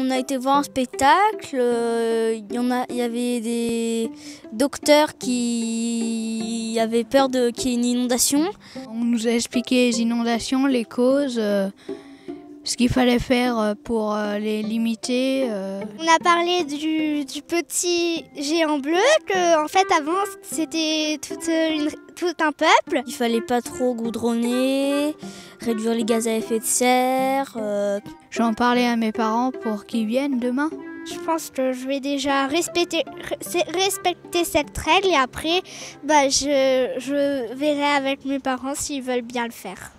On a été voir un spectacle, il y avait des docteurs qui avaient peur qu'il y ait une inondation. On nous a expliqué les inondations, les causes, ce qu'il fallait faire pour les limiter. On a parlé du petit géant bleu, que en fait avant c'était tout un peuple. Il fallait pas trop goudronner, réduire les gaz à effet de serre. J'en parlais à mes parents pour qu'ils viennent demain. Je pense que je vais déjà respecter cette règle et après je verrai avec mes parents s'ils veulent bien le faire.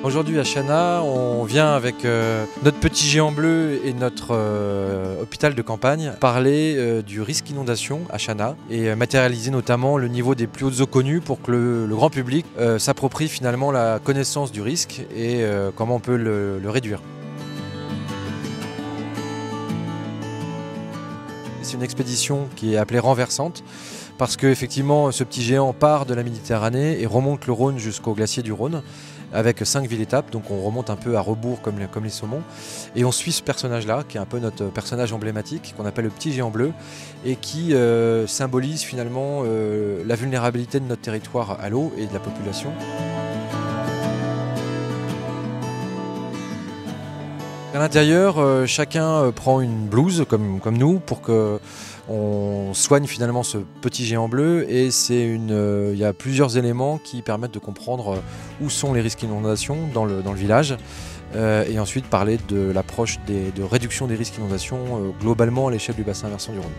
Aujourd'hui à Chana, on vient avec notre petit géant bleu et notre hôpital de campagne parler du risque inondation à Chana et matérialiser notamment le niveau des plus hautes eaux connues pour que le grand public s'approprie finalement la connaissance du risque et comment on peut le réduire. C'est une expédition qui est appelée renversante parce qu'effectivement ce petit géant part de la Méditerranée et remonte le Rhône jusqu'au glacier du Rhône avec 5 villes-étapes, donc on remonte un peu à rebours comme les saumons et on suit ce personnage-là qui est un peu notre personnage emblématique qu'on appelle le petit géant bleu et qui symbolise finalement la vulnérabilité de notre territoire à l'eau et de la population. À l'intérieur, chacun prend une blouse comme nous pour qu'on soigne finalement ce petit géant bleu et il y a plusieurs éléments qui permettent de comprendre où sont les risques d'inondation dans le village et ensuite parler de l'approche de réduction des risques d'inondation globalement à l'échelle du bassin versant du Rhône.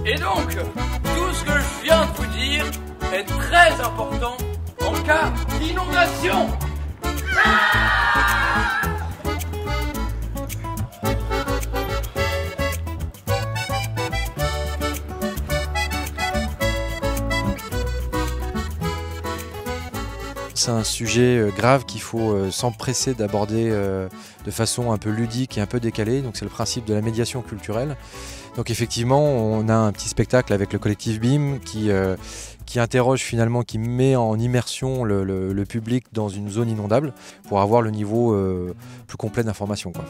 Et donc, tout ce que je viens de vous dire est très important en cas d'inondation. C'est un sujet grave qu'il faut s'empresser d'aborder de façon un peu ludique et un peu décalée. Donc c'est le principe de la médiation culturelle. Donc effectivement, on a un petit spectacle avec le collectif BIM qui interroge finalement, qui met en immersion le public dans une zone inondable pour avoir le niveau plus complet d'information, quoi.